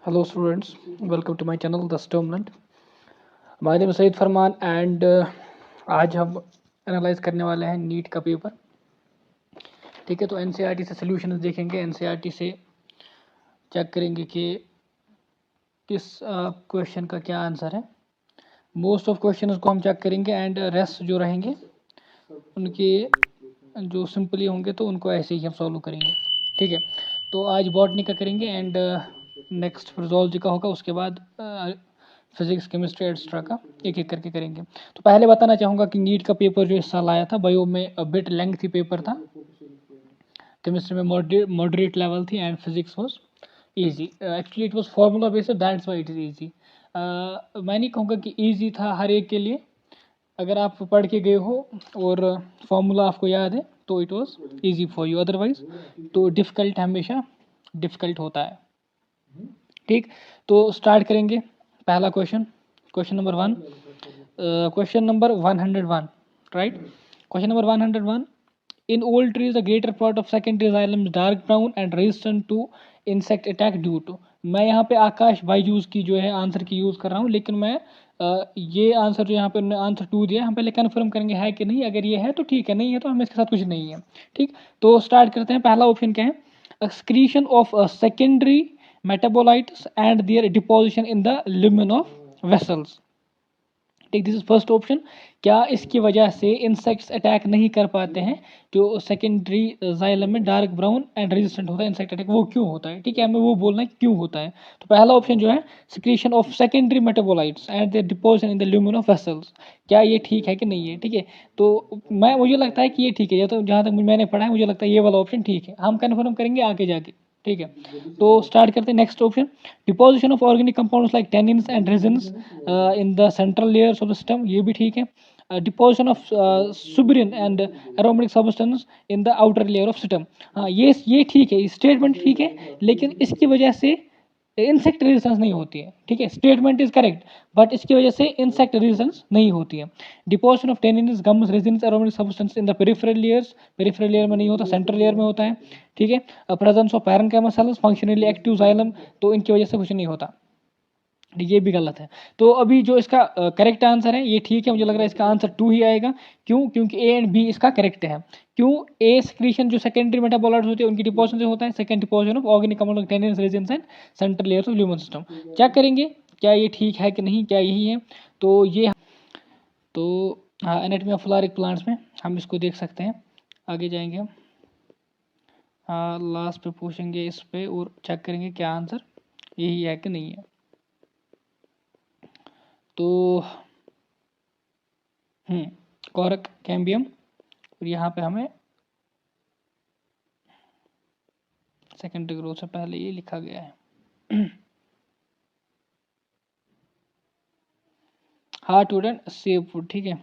Hello students, welcome to my channel The Stormland. My name is Saeed Farman and आज हम analyse करने वाले हैं नीट का पेपर। ठीक है, तो एनसीईआरटी से सॉल्यूशंस देखेंगे, एनसीईआरटी से चेक करेंगे कि किस क्वेश्चन का क्या आंसर है। मोस्ट ऑफ क्वेश्चंस को हम चेक करेंगे एंड रेस्ट जो रहेंगे उनके जो सिंपली होंगे तो उनको ऐसे ही हम सॉल्व करेंगे। ठीक है, तो आज बॉटनी का करेंगे एंड नेक्स्ट फिजियोलॉजी का होगा, उसके बाद फिजिक्स केमिस्ट्री एक्स्ट्रा का एक एक करके करेंगे। तो पहले बताना चाहूँगा कि नीट का पेपर जो इस साल आया था बायो में बिट लेंथी पेपर था, केमिस्ट्री में मॉडरेट लेवल थी and physics was easy. Actually it was formula based, that's why it is easy. मैं नहीं कहूँगा कि इजी था हर एक के लिए, अगर आप पढ़ के गए हो और फॉर्मूला आपको याद है तो it was easy for you, otherwise तो डिफ़िकल्ट हमेशा डिफ़िकल्ट होता है। ठीक, तो स्टार्ट करेंगे। पहला question, question number 101, right. Question number 101, in old trees the greater part of secondary xylem dark brown and resistant to insect attack due to. मैं यहाँ पे आकाश बाईजूस की जो है आंसर की यूज़ कर रहा हूँ, लेकिन मैं ये आंसर जो यहाँ पे उन्होंने आंसर 2 दिया, हम पहले कन्फर्म करेंगे है कि नहीं। अगर ये है तो ठीक है, नहीं है तो हमें इसके साथ कुछ नहीं है। ठीक, तो स्टार्ट करते हैं। पहला ऑप्शन क्या है, excretion of secondary metabolites and their deposition in the lumen of vessels। ठीक, दिस इज फर्स्ट ऑप्शन। क्या इसकी वजह से इंसेक्ट्स अटैक नहीं कर पाते हैं, जो सेकेंडरी जाइलम में डार्क ब्राउन एंड रेजिस्टेंट होता है इंसेक्ट अटैक, वो क्यों होता है? ठीक है, हमें वो बोलना है क्यों होता है। तो पहला ऑप्शन जो है secretion of secondary metabolites and their deposition in the lumen of vessels, क्या ये ठीक है कि नहीं है? ठीक है, तो मुझे लगता है कि ये ठीक है, तो जहाँ तक मैंने पढ़ा है मुझे लगता है ये वाला ऑप्शन ठीक है। हम कन्फर्म करेंगे आगे जाके। ठीक है, तो स्टार्ट करते हैं। Next option, deposition of organic compounds like tannins and resins in the central layers of the system, ये भी ठीक है। Deposition of सुबरिन and aromatic substance in the outer layer of system, हाँ ये ठीक है, स्टेटमेंट ठीक है, लेकिन इसकी वजह से इंसेक्ट रेजिस्टेंस नहीं होती है। ठीक है, स्टेटमेंट इज करेक्ट, बट इसकी वजह से इंसेक्ट रेजिस्टेंस नहीं होती है। Deposition of tannins gums resins aromatic substance in the peripheral layers, peripheral layer में नहीं होता, सेंट्रल लेयर में होता है। ठीक है, presence of parenchyma sales functionally active xylem, तो इनकी वजह से कुछ नहीं होता, ये भी गलत है। तो अभी जो इसका करेक्ट आंसर है ये ठीक है, मुझे लग रहा है इसका आंसर 2 ही आएगा। क्यों? क्योंकि ए एंड बी इसका करेक्ट है। क्यों? ए सिक्रीशन जो सेकेंडरी मेटाबोलाइट्स होते हैं उनकी डिपोजिशन से होता है, second deposition of organic compound tannins resins and central layers of lumen system. Check करेंगे क्या ये ठीक है कि नहीं, क्या यही है। तो ये तो एनाटॉमी ऑफ फ्लावरिंग प्लांट्स में हम इसको देख सकते हैं। आगे जाएंगे हम, लास्ट पे पूछेंगे इस पे और चेक करेंगे क्या आंसर यही है कि नहीं है। तो कॉरक कैम्बियम, और यहाँ पे हमें सेकेंडरी ग्रोथ से पहले ये लिखा गया है। हार्टवुड एंड सेपवुड, ठीक है।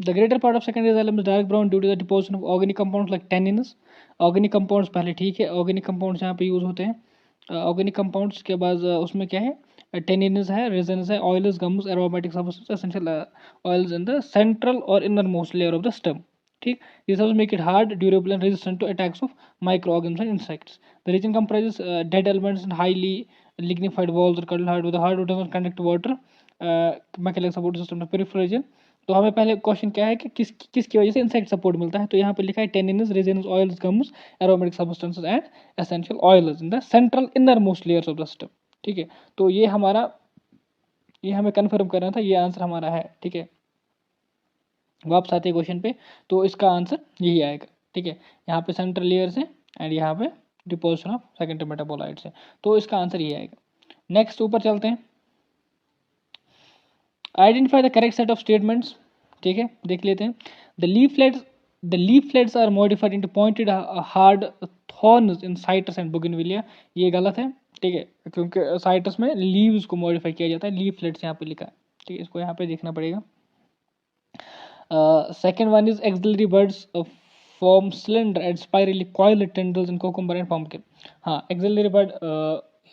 The greater part of secondary xylem is dark brown due to the deposition of organic compounds like tannins. Organic compounds पहले ठीक है, ऑर्गेनिक कंपाउंड्स यहाँ पे यूज होते हैं। ऑर्गेनिक कंपाउंड्स के बाद उसमें क्या है, टेनिन्स है, रेजिन्स है, oils, gums, aromatic substance, essential oils in the central और inner most layer of the stem. ठीक, this also make it hard, durable and resistant to attacks of micro organisms and insects. The reason comprises dead elements and highly lignified walls or cuddle hard with the hardwood doesn't conduct water, mechanical support system peripheral region. तो हमें पहले question क्या है कि किसकी वजह से insect support मिलता है, तो यहाँ पे लिखा है tannins, resins, oils, gums, aromatic substances and essential oils in the central inner most layers of the system. ठीक है, तो ये हमें कंफर्म करना था, ये आंसर हमारा है। ठीक है, वापस आते हैं क्वेश्चन पे, तो इसका आंसर यही आएगा। ठीक है, यहाँ पे सेंट्रल लेयर्स है एंड यहाँ पे डिपोजिशन ऑफ सेकेंडरी मेटाबोलाइट्स है, तो इसका आंसर ये आएगा। नेक्स्ट ऊपर चलते हैं, identify the correct set of statements. ठीक है, देख लेते हैं। The leaflets are modified into pointed hard thorns in citrus and bougainvillea, ये गलत है। ठीक है, क्योंकि साइट्रस में लीव्स को मॉडिफाई किया जाता है, लीफलेट्स यहाँ पे लिखा है। ठीक है, इसको यहाँ पे देखना पड़ेगा। Second one is axillary buds form slender and spirally coiled tendrils in cucumber and pumpkin। हाँ, axillary bud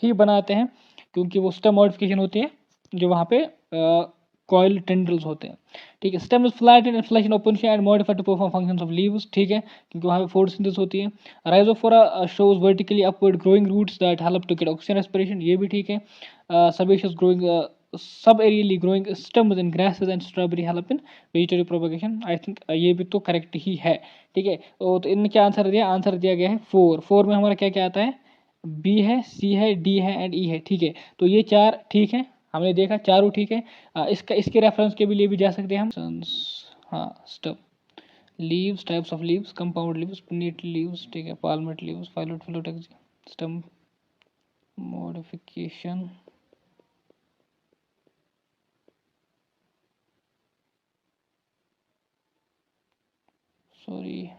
ही बनाते हैं क्योंकि वो स्टेम मॉडिफिकेशन होती है जो वहाँ पे कॉइल टेंड्रिल्स होते हैं, ठीक है। Stem is flat and flash in open and modified to perform functions of leaves, ठीक है, क्योंकि वहाँ पे फोटोसिंथेसिस होती है। Rhizophora shows vertically upward growing roots that help to get oxygen respiration, ये भी ठीक है। सबाशियस growing subaerially growing stems in grasses and strawberry help in vegetative propagation, I think ये भी तो करेक्ट ही है, ठीक है। तो इनने क्या आंसर दिया, आंसर दिया गया है 4। 4 में हमारा क्या क्या आता है, बी है, सी है, डी है एंड ई है, ठीक है। तो ये 4 ठीक है, हमने देखा चारों ठीक है। इसके रेफरेंस के भी लिए भी जा सकते हैं हम। हाँ, stem leaves, types of leaves, compound leaves, pinnate leaves, ठीक है, पाल्मेट लीव्स, फाइलोट फिलोटेक्स, स्टम मॉडिफिकेशन, सॉरी।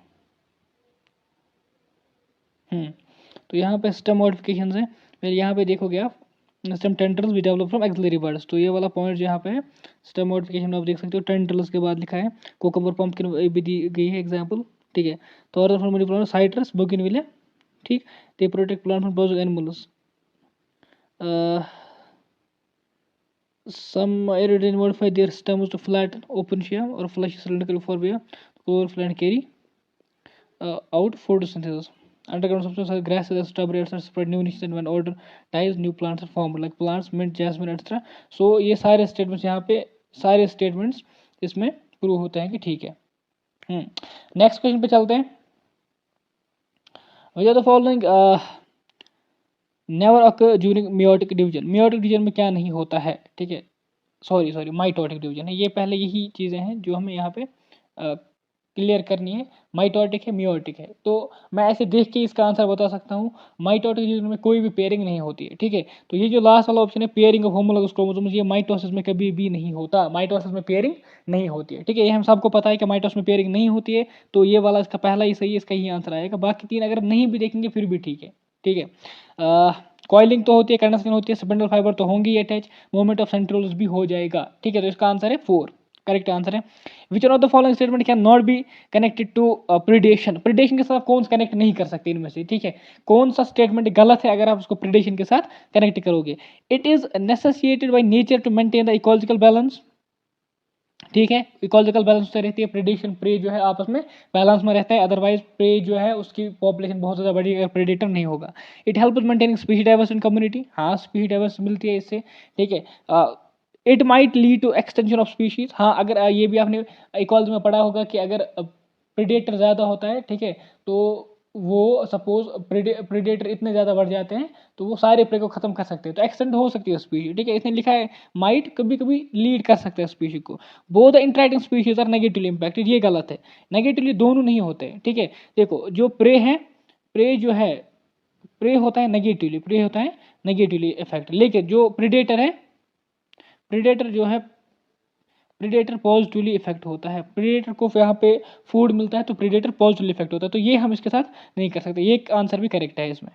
तो यहाँ पे स्टेम मॉडिफिकेशन है, फिर यहाँ पे देखोगे आप स्टेम टेंड्रिल्स भी डेवलप फ्रॉम एक्सिलरी बर्ड्स, तो ये वाला पॉइंट जो यहाँ पे है स्टेम मॉडिफिकेशन में आप देख सकते हो, टेंड्रिल्स के बाद लिखा है। कोकोबर पम्पकिन भी दी गई है एग्जाम्पल, ठीक है। तो और फ्रॉम प्लांट साइट्रस बोगनविले, ठीक, they protect plant from prose animals. Some aerodynamic modify their stems to flatten, open shell, or flush cylindrical forbia, overflow and carry out photosynthesis. Underground substances like grasses and strawberry etc. spread new niches, and when order dies, new plants are formed like plants, mint, jasmine etc. So ये सारे statements यहाँ पे सारे statements इसमें prove होते हैं कि ठीक है। नेक्स्ट क्वेश्चन पे चलते हैं। Which of the following never occur during meiotic division, meiotic division में क्या नहीं होता है, ठीक है, सॉरी माइटोटिक डिवीजन है ये, पहले यही चीज़ें हैं जो हमें यहाँ पे क्लियर करनी है। माइटोटिक है, मियोटिक है, तो मैं ऐसे देख के इसका आंसर बता सकता हूँ। माइटोटिक डिवीजन में कोई भी पेयरिंग नहीं होती है, ठीक है। तो ये जो लास्ट वाला ऑप्शन है पेयरिंग ऑफ होमोलॉगस क्रोमोसोम्स, ये माइटोसिस में कभी भी नहीं होता, माइटोसिस में पेयरिंग नहीं होती है, ठीक है। ये हम सबको पता है कि माइटोसिस में पेयरिंग नहीं होती है, तो ये वाला इसका पहला ही सही है, इसका ही आंसर आएगा। बाकी 3 अगर नहीं भी देखेंगे फिर भी ठीक है, ठीक है। कॉइलिंग तो होती है, कंडक्शन होती है, स्पिंडल फाइबर तो होंगी अटैच, मूवमेंट ऑफ सेंट्रोल्स भी हो जाएगा, ठीक है। तो इसका आंसर है 4, करेक्ट आंसर है। Which of the following statement can not be connected to predation, predation के साथ कौन सा कनेक्ट नहीं कर सकते इनमें से, ठीक है। कौन सा स्टेटमेंट गलत है अगर आप उसको प्रीडेशन के साथ कनेक्ट करोगे। It is necessitated by nature to maintain the ecological balance, ठीक है, इकोलॉजिकल बैलेंस से रहती है, प्रेडेशन प्रे जो है आपस में बैलेंस में रहता है, अदरवाइज प्रे जो है उसकी पॉपुलेशन बहुत ज़्यादा बड़ी अगर प्रेडेटर नहीं होगा। It help maintaining species diversity in community, हाँ स्पीशी डाइवर्सिटी मिलती है इससे, ठीक है। It might lead to extension of species, हाँ अगर ये भी आपने इकोलॉजी में पढ़ा होगा कि अगर प्रेडेटर ज़्यादा होता है, ठीक है, तो वो सपोज प्रेडेटर इतने ज़्यादा बढ़ जाते हैं तो वो सारे प्रे को खत्म कर सकते हैं, तो एक्सटेंड हो सकती है स्पीशी, ठीक है। इसने लिखा है माइट कभी कभी लीड कर सकते हैं स्पीशी को। Both the interacting species are negatively impacted, ये गलत है, नेगेटिवली दोनों नहीं होते, ठीक है। देखो जो प्रे है, प्रे जो है प्रे होता है नेगेटिवली, प्रे होता है नेगेटिवली इफेक्ट, लेकिन जो प्रेडेटर है, प्रेडेटर जो है प्रेडेटर पॉजिटिवली इफेक्ट होता है, प्रेडेटर को यहाँ पे फूड मिलता है तो प्रेडेटर पॉजिटिवली इफेक्ट होता है, तो ये हम इसके साथ नहीं कर सकते, ये आंसर भी करेक्ट है इसमें,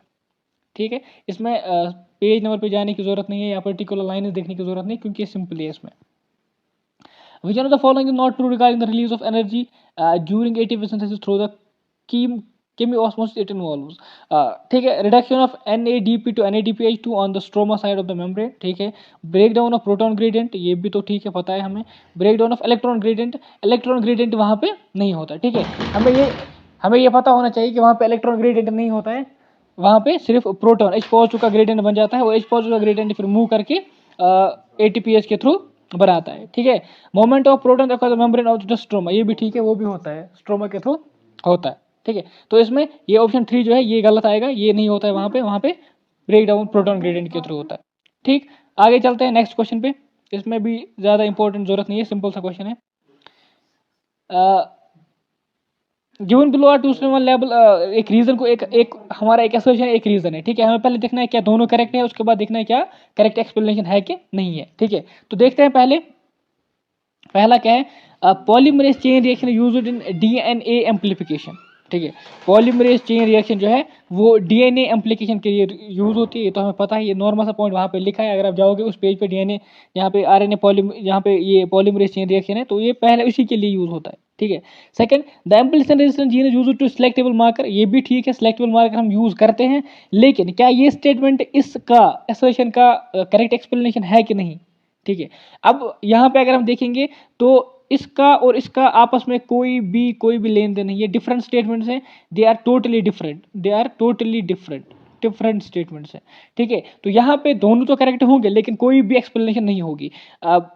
ठीक है। इसमें पेज नंबर पे जाने की जरूरत नहीं है या पर्टिकुलर लाइन देखने की जरूरत नहीं, क्योंकि सिंपल है इसमें। Which one of the following is not true regarding the release of energy during ATP synthesis through the chemiosmosis it involves, ठीक है। Reduction of NADP to NADPH2 on the stroma side of the membrane, ठीक है। Break down of proton gradient, ये भी तो ठीक है, पता है हमें। Break down of electron gradient, electron gradient वहाँ पे नहीं होता, ठीक है। हमें ये पता होना चाहिए कि वहाँ पे इलेक्ट्रॉन ग्रेडियंट नहीं होता है, वहाँ पे सिर्फ प्रोटॉन H पॉजिटिव का ग्रेडियंट बन जाता है, और H पॉजिटिव का ग्रेडियंट फिर मूव करके ATPH के थ्रू बनाता है, ठीक है। Moment of proton across the membrane of the stroma, ये भी ठीक है, वो भी होता है, स्ट्रोमा के थ्रू होता है, ठीक है। तो इसमें ये ऑप्शन 3 जो है ये गलत आएगा, ये नहीं होता है वहाँ पे ब्रेक डाउन प्रोटॉन ग्रेडियंट के थ्रू होता है, ठीक। आगे चलते हैं नेक्स्ट क्वेश्चन पे, इसमें भी ज़्यादा इंपॉर्टेंट जरूरत नहीं है, सिंपल सा क्वेश्चन है। Given below are two level, एक रीजन को एक हमारा एक एसोसिएशन एक रीजन है, ठीक है। हमें पहले देखना है क्या दोनों करेक्ट है, उसके बाद देखना है क्या करेक्ट एक्सप्लेनेशन है कि नहीं है, ठीक है। तो देखते हैं पहला क्या है, polymerase chain reaction used in DNA amplification, ठीक है। पॉलीमरेज चेन रिएक्शन जो है वो DNA एम्प्लीकेशन के लिए यूज होती है, ये तो हमें पता है, ये नॉर्मल सा पॉइंट वहाँ पे लिखा है। अगर आप जाओगे उस पेज पे DNA यहाँ पे RNA यहाँ पे ये पॉलीमरेज चेन रिएक्शन है, तो ये पहले उसी के लिए यूज होता है, ठीक है। Second, the amplification resistance gene use to selectable marker, ये भी ठीक है, सिलेक्टेबल मार्कर हम यूज करते हैं, लेकिन क्या ये स्टेटमेंट इसका एसर्शन का करेक्ट एक्सप्लेनेशन है कि नहीं, ठीक है। अब यहाँ पे अगर हम देखेंगे तो इसका और इसका आपस में कोई भी लेन देन नहीं है, डिफरेंट स्टेटमेंट्स हैं, they are totally different, they are totally different, different statements हैं। ठीक है, तो यहाँ पे दोनों तो करेक्ट होंगे लेकिन कोई भी एक्सप्लेनेशन नहीं होगी। अब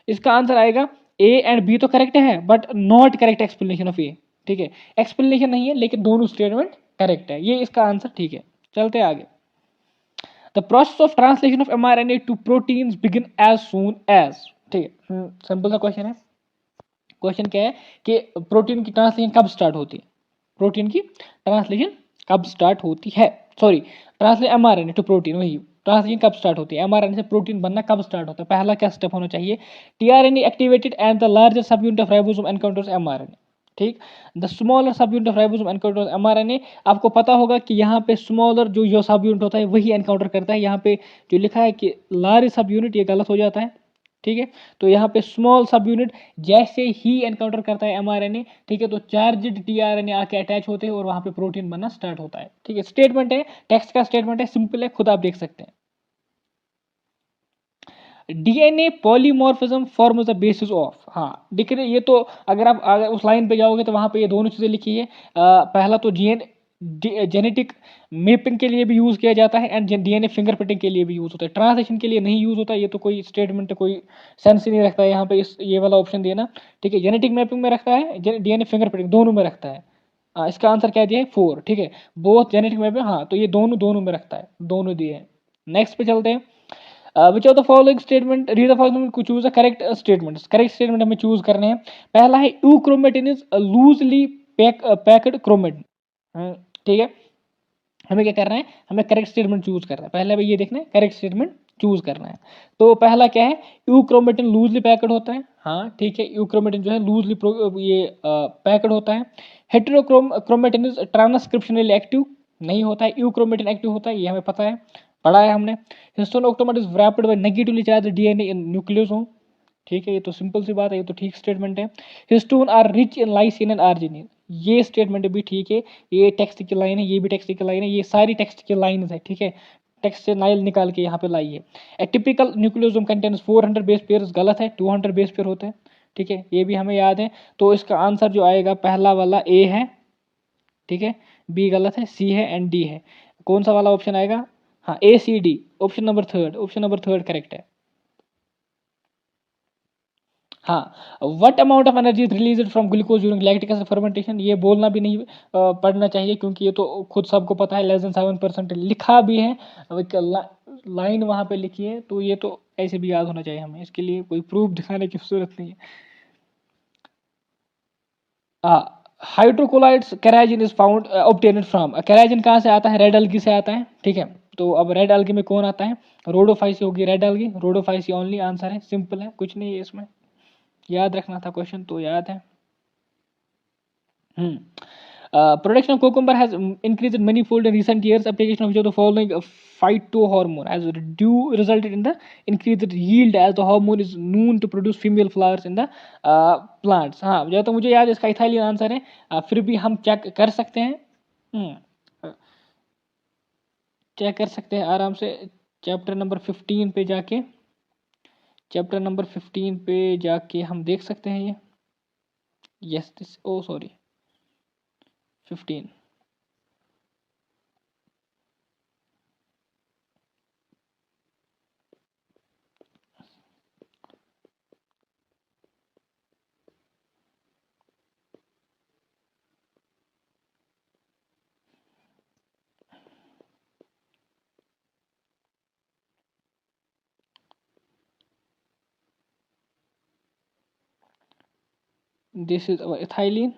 इसका आंसर आएगा ए एंड बी तो करेक्ट है but not correct explanation of A. ठीक है, एक्सप्लेनेशन नहीं है लेकिन दोनों स्टेटमेंट करेक्ट है, ये इसका आंसर। ठीक है, चलते आगे। The process of translation of mRNA to proteins begin as soon as. ठीक है, सिंपल सा क्वेश्चन है। क्वेश्चन क्या है कि प्रोटीन की ट्रांसलेशन कब स्टार्ट होती है, प्रोटीन की ट्रांसलेशन कब स्टार्ट होती है, sorry translation mRNA to protein, वही ट्रांसलेशन कब स्टार्ट होती है, mRNA से प्रोटीन बनना कब स्टार्ट होता है। पहला क्या स्टेप होना चाहिए, tRNA activated and the larger सब unit of ribosome encounters mRNA। ठीक, द स्मॉलर सब unit of ribosome encounters mRNA। आपको पता होगा कि यहाँ पे स्मॉलर जो सब यूनिट होता है वही एनकाउंटर करता है। यहाँ पे जो लिखा है कि लार्ज सब यूनिट, ये गलत हो जाता है। ठीक है, तो यहाँ पे स्मॉल सब यूनिट जैसे ही एनकाउंटर करता है mRNA, ठीक है, तो चार्ज्ड tRNA आके अटैच होते हैं और वहां पे प्रोटीन बनना स्टार्ट होता है। ठीक है, स्टेटमेंट है, टेक्स्ट का स्टेटमेंट है, सिंपल है, खुद आप देख सकते हैं। DNA polymorphism forms the basis of, हाँ दिख रहे, ये तो अगर उस लाइन पे जाओगे तो वहां पे ये दोनों चीजें लिखी है। पहला तो जेनेटिक मैपिंग के लिए भी यूज किया जाता है एंड डीएनए फिंगरप्रिंटिंग के लिए भी यूज होता है, ट्रांसलेशन के लिए नहीं यूज होता। ये तो कोई स्टेटमेंट कोई सेंस ही नहीं रखता है यहाँ पे ये वाला ऑप्शन देना। ठीक है, जेनेटिक मैपिंग में रखता है, डीएनए फिंगरप्रिंटिंग दोनों में रखता है। इसका आंसर क्या दिया है 4। ठीक है, बोथ जेनेटिक मैपिंग, हाँ तो ये दोनों में रखता है, दोनों दिए हैं। नेक्स्ट पे चलते हैं। Which of the following statement, read the following, choose the correct statement. Correct statement हमें चूज करने हैं। पहला है euchromatin is loosely packed chromatin. ठीक है, हमें क्या करना है, हमें करेक्ट स्टेटमेंट चूज करना है। पहले भाई ये देखना है, करेक्ट स्टेटमेंट चूज करना है। तो पहला क्या है, यूक्रोमेटिन लूजली पैक्ड होता है। हाँ ठीक है, यूक्रोमेटिन जो है लूजली ये पैक्ड होता है। हेटेरोक्रोमेटिन इज ट्रांसक्रिप्शनली एक्टिव, नहीं होता है। यूक्रोमेटिन एक्टिव होता है, ये हमें पता है, पढ़ा है हमने। Histone octamer is wrapped by negatively charge DNA in nucleosome. ठीक है, ये तो सिंपल सी बात है, ये तो ठीक स्टेटमेंट है। Histone are rich in lysine and arginine, ये स्टेटमेंट भी ठीक है। ये टेक्स्ट की लाइन है, ये भी टेक्स्ट की लाइन है, ये सारी टेक्स्ट की लाइन है। ठीक है, टेक्स्ट से नाइल निकाल के यहाँ पे लाइए। ए typical nucleosome contains 400 base pairs, गलत है, 200 बेस पेयर होते हैं। ठीक है, ये भी हमें याद है। तो इसका आंसर जो आएगा पहला वाला ए है। ठीक है, बी गलत है, सी है एंड डी है। कौन सा वाला ऑप्शन आएगा, हाँ A C D, option number third correct है। हाँ, what amount of energy is released from glucose during lactic acid fermentation, ये बोलना भी नहीं पढ़ना चाहिए क्योंकि ये तो खुद सबको पता है, लेस देन 7% लिखा भी है। लाइन वहां पे लिखी है, तो ये तो ऐसे भी याद होना चाहिए हमें, इसके लिए कोई प्रूफ दिखाने की जरूरत नहीं है। हाइड्रोकोलाइड्स केराजिन इज फाउंड ऑब्टेन्ड फ्रॉम, केराजिन कहाँ से आता है, रेड एल्गी से आता है। ठीक है, तो अब रेड एल्गी में कौन आता है, रोडोफाइसी होगी red algae, Rhodophyceae only answer है, सिंपल है, कुछ नहीं है इसमें, याद रखना था क्वेश्चन तो याद है। Production of cucumber has increased manifold in recent years. Application of which of the following phytohormone has resulted in the increased yield as the hormone is known to produce female flowers in the plants. हाँ जो तो मुझे याद है इसका ethylene answer है। फिर भी हम चेक कर सकते हैं, चेक कर सकते हैं आराम से। चैप्टर नंबर 15 पे जाके, चैप्टर नंबर 15 पे जाके हम देख सकते हैं ये। Yes this, oh sorry 15। This is our ethylene.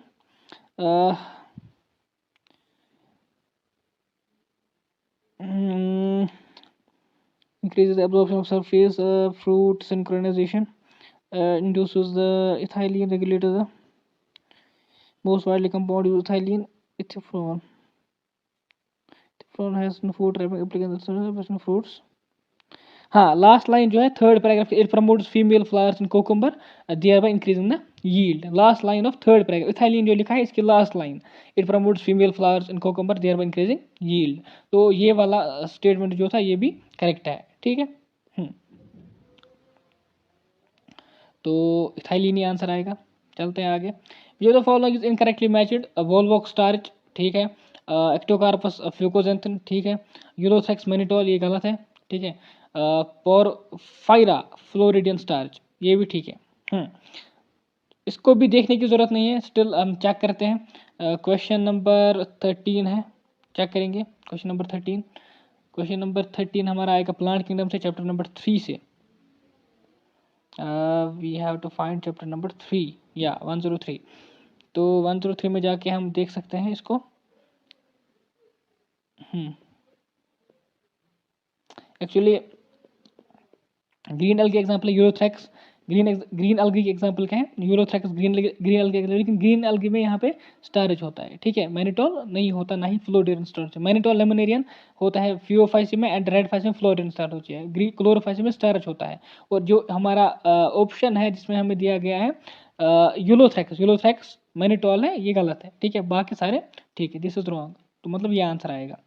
Increases the absorption of surface fruit synchronization, induces the ethylene regulator, the most widely compound use ethylene, ethifron. Ethifron has no food trapping applications in fruits. हाँ last line जो है third paragraph, it promotes female flowers in cucumber thereby increasing the yield. Last line of third paragraph, ethylene जो लिखा है इसकी last line, it promotes female flowers in cucumber thereby increasing yield. तो ये वाला statement जो था ये भी करेक्ट है। ठीक है, तो इथाइलिन ही आंसर आएगा। चलते हैं आगे। जो the following is incorrectly matched, volvox starch ठीक है, एक्टोकार्पस फ्लूकोजेंथिन ठीक है, यूरोथेक्स मैनिटोल ये गलत है ठीक है, पोरफायरा फ्लोरिडियन स्टार्च ये भी ठीक है। इसको भी देखने की ज़रूरत नहीं है, स्टिल हम चेक करते हैं। क्वेश्चन नंबर 13 है, चेक करेंगे क्वेश्चन नंबर 13। क्वेश्चन नंबर 13 हमारा आएगा प्लांट किंगडम से, चैप्टर नंबर 3 से। We have to find chapter number 3 या 103। तो 103 में जाके हम देख सकते हैं इसको। एक्चुअली ग्रीन एल्गी एग्जाम्पल है यूरोथ्रैक्स, ग्रीन एल्गी के एग्जाम्पल क्या है यूरोथ्रैक्स ग्रीन एल्गी, लेकिन ग्रीन एल्गी में यहाँ पे स्टार्च होता है ठीक है, मैनिटोल नहीं होता, ना ही फ्लोरिडियन स्टार्च। मैनिटोल लेमोनेरियन होता है फियोफाइसी में, एंड रेड फाइसी में फ्लोरिडियन स्टार्च होती है, क्लोरोफाइसी में स्टार्च होता है। और जो हमारा ऑप्शन है जिसमें हमें दिया गया है यूलोथ्रैक्स मैनिटोल है, ये गलत है ठीक है, बाकी सारे ठीक है, दिस इज रॉन्ग। तो मतलब ये आंसर आएगा।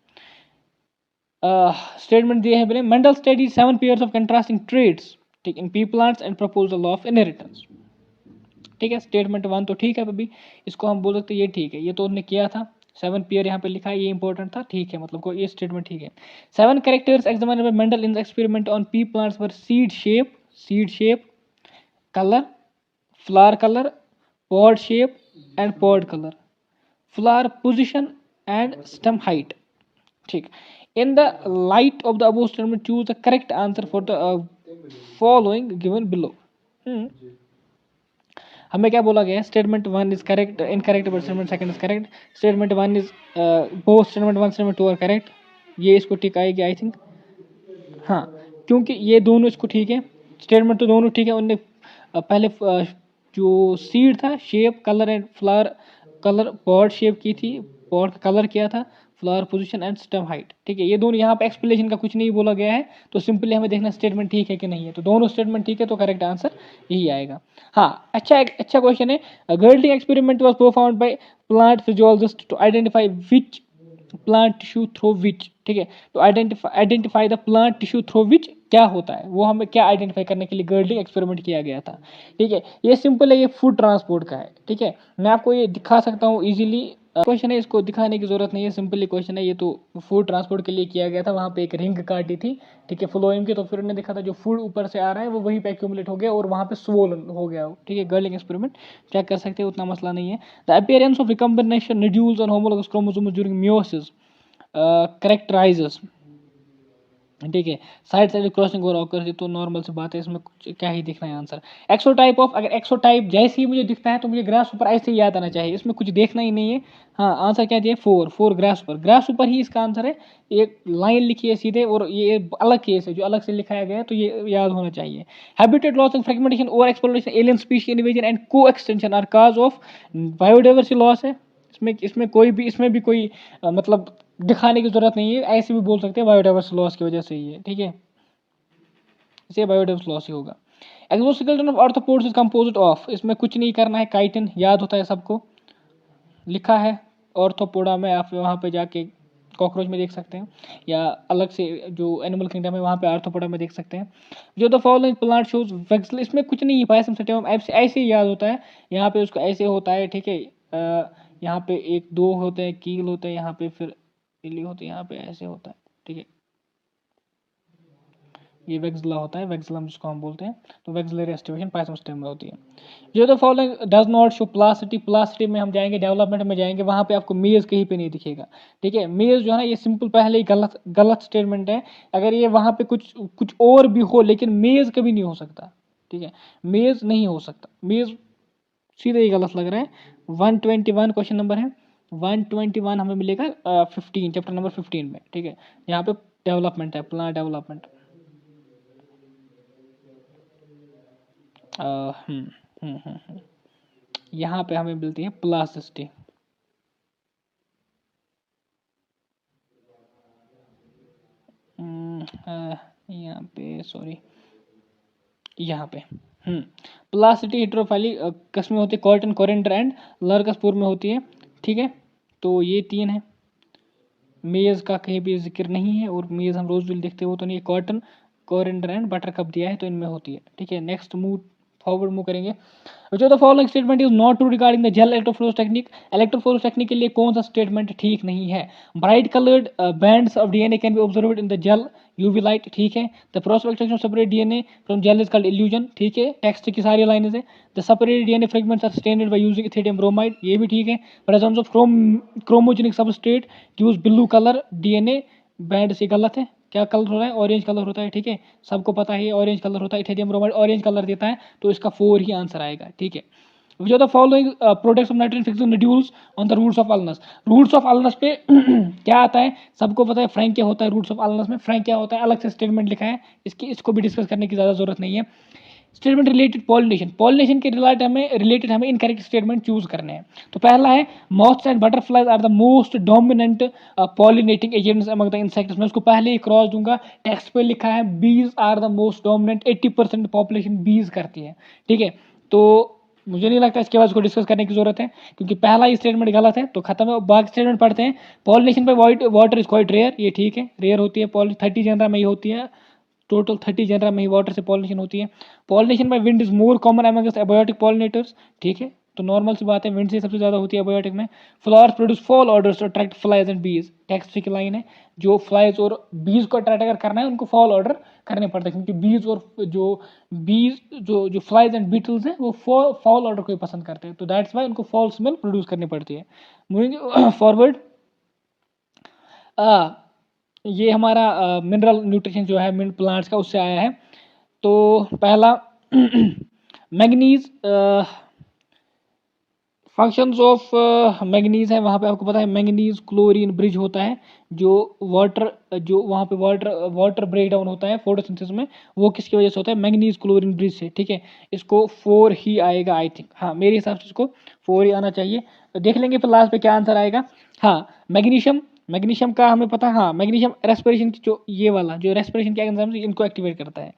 स्टेटमेंट दिए हैं बोले Mendel studies 7 pairs of contrasting traits ठीक in pea plants and proposal of inheritance ठीक है। स्टेटमेंट 1 तो ठीक है अभी, इसको हम बोल सकते हैं ये ठीक है, ये तो उन्होंने किया था। 7 पेयर यहाँ पे लिखा है, ये इंपॉर्टेंट था ठीक है, मतलब को ये स्टेटमेंट ठीक है। 7 characters examined bye Mendel in the experiment on P plants were seed shape, colour, flower colour, pod shape and pod color, flower position and stem height ठीक। in the light of the above statement choose the correct answer for the following given below। हमें क्या बोला गया है, statement 1 is correct, incorrect but statement 2 is correct, statement 1 is both statement 1 statement 2 are correct, ये इसको ठीक आएगी I think. हाँ, क्योंकि ये दोनों इसको ठीक है, स्टेटमेंट तो दोनों ठीक है। उनने पहले जो सीड था shape colour and flower colour pod shape की थी, पॉड का कलर किया था, flower position and stem height ठीक है, ये दोनों यहाँ पे एक्सप्लेनेशन का कुछ नहीं बोला गया है, तो सिंपली हमें देखना स्टेटमेंट ठीक है कि नहीं है, तो दोनों स्टेटमेंट ठीक है, तो करेक्ट आंसर यही आएगा। हाँ, अच्छा क्वेश्चन है। Girdling experiment was performed by plant physiologist to identify which plant tissue through which ठीक है, तो identify the plant tissue through which क्या होता है, वो हमें क्या आइडेंटिफाई करने के लिए गर्ल्डिंग एक्सपेरिमेंट किया गया था ठीक है। ये सिंपल है, ये फूड ट्रांसपोर्ट का है ठीक है, मैं आपको ये दिखा सकता हूँ इजीली। क्वेश्चन है, इसको दिखाने की जरूरत नहीं है, सिंपली क्वेश्चन है, ये तो फूड ट्रांसपोर्ट के लिए किया गया था। वहाँ पे एक रिंग काटी थी ठीक है फ्लोएम की, तो फिर उन्होंने देखा था जो फूड ऊपर से आ रहा है वो वहीं पे एक्यूमुलेट हो गया और वहाँ पे स्वोलन हो गया ठीक है। गर्लिंग एक्सपेरिमेंट चेक कर सकते हैं, उतना मसला नहीं है। The appearance of recombination nodules on homologous chromosomes during meiosis characterizes ठीक है साइड साइड क्रॉसिंग और ऑकर, ये तो नॉर्मल सी बात है, इसमें कुछ क्या ही दिखना है आंसर। एक्सोटाइप ऑफ, अगर एक्सोटाइप जैसे ही मुझे दिखता है तो मुझे ग्रास ऊपर ऐसे ही याद आना चाहिए, इसमें कुछ देखना ही नहीं है। हाँ, आंसर क्या दिया, 4 ग्रास ऊपर ही इसका आंसर है। एक लाइन लिखी है सीधे, और ये अलग केस है जो अलग से लिखाया गया है, तो ये याद होना चाहिए। हैबिटेट लॉस एंड फ्रेगमेंटेशन और exploration alien species invasion and coextinction are causes of biodiversity loss है। इसमें भी कोई मतलब दिखाने की जरूरत नहीं है, ऐसे भी बोल सकते हैं बायोडाइवर्सिटी लॉस की वजह से ही है ठीक है, इसे बायोडाइवर्सिटी लॉस ही होगा। Exoskeleton of arthropods is composed of, इसमें कुछ नहीं करना है, काइटिन याद होता है सबको, लिखा है ऑर्थोपोडा में, आप वहाँ पे जाके कॉकरोच में देख सकते हैं, या अलग से जो एनिमल किंगडम है वहाँ पे आर्थ्रोपोडा में देख सकते हैं। जो द फॉलोइंग प्लांट शोज वैक्सल, इसमें कुछ नहीं है, पायसम सेटिवम ऐसे ही याद होता है, यहाँ पे उसको ऐसे होता है ठीक है। यहाँ पे 1 2 होते हैं, कील होते हैं, यहाँ पे फिर इली होती है, यहाँ पे ऐसे होता है ठीक है, ये वेक्सला होता है, वेक्सलम जिसको हम बोलते हैं, तो वेक्सलरी एस्टिवेशन पायसम स्टेम में होती है। जो the following does not show plasticity में हम जाएंगे, डेवलपमेंट में जाएंगे, वहाँ पे आपको मेज कहीं पे नहीं दिखेगा ठीक है। मेज जो है ना, ये सिंपल पहले ही गलत स्टेटमेंट है, अगर ये वहाँ पे कुछ और भी हो, लेकिन मेज कभी नहीं हो सकता ठीक है, मेज नहीं हो सकता, मेज सीधे ही गलत लग रहा है। 121 क्वेश्चन नंबर है, 121 हमें मिलेगा 15 चैप्टर नंबर 15 में ठीक है। यहाँ पे डेवलपमेंट है, प्लांट डेवलपमेंट। यहाँ पे हमें मिलती है प्लास्टिसिटी। यहाँ पे सॉरी, यहाँ पे प्लास्टिसिटी हेट्रोफाइली कस में होती है, कॉटन कोरिएंडर एंड लर्कसपुर में होती है ठीक है। तो ये 3 है, मेज का कहीं भी जिक्र नहीं है, और मेज हम रोज भी देखते हो तो नहीं, cotton coriander and butter cup दिया है, तो इनमें होती है ठीक है। नेक्स्ट मूव फॉरवर्ड मूव करेंगे। Which of the following statement is not true regarding the gel electrophoresis technique. Electrophoresis technique के लिए कौन सा स्टेटमेंट ठीक नहीं है? Bright coloured bands of DNA can be observed in the gel UV light, ठीक है। The process of extraction of separate DNA from gel is called elution, ठीक है। टेक्स्ट की सारी लाइनें है। The separated DNA fragments are stained by using Ethereum bromide, ये भी ठीक है। Presence of chromogenic substrate use blue colour DNA band से गलत है। क्या कलर हो रहा है? ऑरेंज कलर होता है, ठीक है, सबको पता है ऑरेंज कलर होता है। इथेरियम ब्रोमाइड ऑरेंज कलर देता है, तो इसका 4 ही आंसर आएगा, ठीक है। Which are the following products of nitrogen fixing nodules on the roots of Alnus. Roots of Alnus पे क्या आता है? सबको पता है फ्रैंकिया होता है रूट्स ऑफ अल्नस में। फ्रैंकिया होता है, अलग से स्टेटमेंट लिखा है, इसको भी डिस्कस करने की ज़्यादा जरूरत नहीं है। स्टेटमेंट रिलेटेड पॉलिनेशन, पॉलिनेशन के रिलेटेड हमें इनकरेक्ट स्टेटमेंट चूज करने हैं। तो पहला है moths and butterflies are the most dominant pollinating agents among the insects. मैं उसको पहले ही क्रॉस दूंगा। टेक्स्ट पे लिखा है bees are the most dominant, 80% population bees करती है, ठीक है। तो मुझे नहीं लगता इसके बाद उसको डिस्कस करने की जरूरत है, क्योंकि पहला ही स्टेटमेंट गलत है, तो खत्म है। बाकी स्टेटमेंट पढ़ते हैं। Pollination by water is quite rare, ये ठीक है, रेयर होती है। 30 जनरा में ही होती है, टोटल 30 जनरा में ही वाटर से पॉलिनेशन होती है। Pollination by wind is more common amongst abiotic pollinators, ठीक है, तो नॉर्मल सी बात है, विंड से सबसे ज्यादा होती है एबायोटिक में। Flowers produce foul odours to attract flies and bees, text की लाइन है, जो फ्लाइज और बीज को अट्रैक्ट अगर करना है उनको फॉल ऑर्डर करने पड़ते हैं, क्योंकि जो फ्लाइज एंड बीटल्स हैं वो फॉल ऑर्डर को ही पसंद करते हैं, तो दैट्स वाई उनको फॉल स्मेल प्रोड्यूस करनी पड़ती है। मूविंग फॉरवर्ड, ये हमारा मिनरल न्यूट्रिशन जो है प्लांट्स का, उससे आया है। तो पहला मैग्नीज, फंक्शंस ऑफ मैग्नीज है, वहाँ पे आपको पता है मैग्नीज क्लोरीन ब्रिज होता है, जो वहाँ पे वाटर ब्रेक डाउन होता है फोटोसिंथेसिस में, वो किसकी वजह से होता है? मैग्नीज क्लोरीन ब्रिज से, ठीक है। इसको 4 ही आएगा आई थिंक, हाँ मेरे हिसाब से इसको 4 ही आना चाहिए। तो देख लेंगे फिर लास्ट पे क्या आंसर आएगा। हाँ, मैग्नीशियम का हमें पता है, हाँ मैग्नीशियम रेस्पिरेशन की जो ये वाला जो रेस्पिरेशन के एंजाइम इनको एक्टिवेट करता है।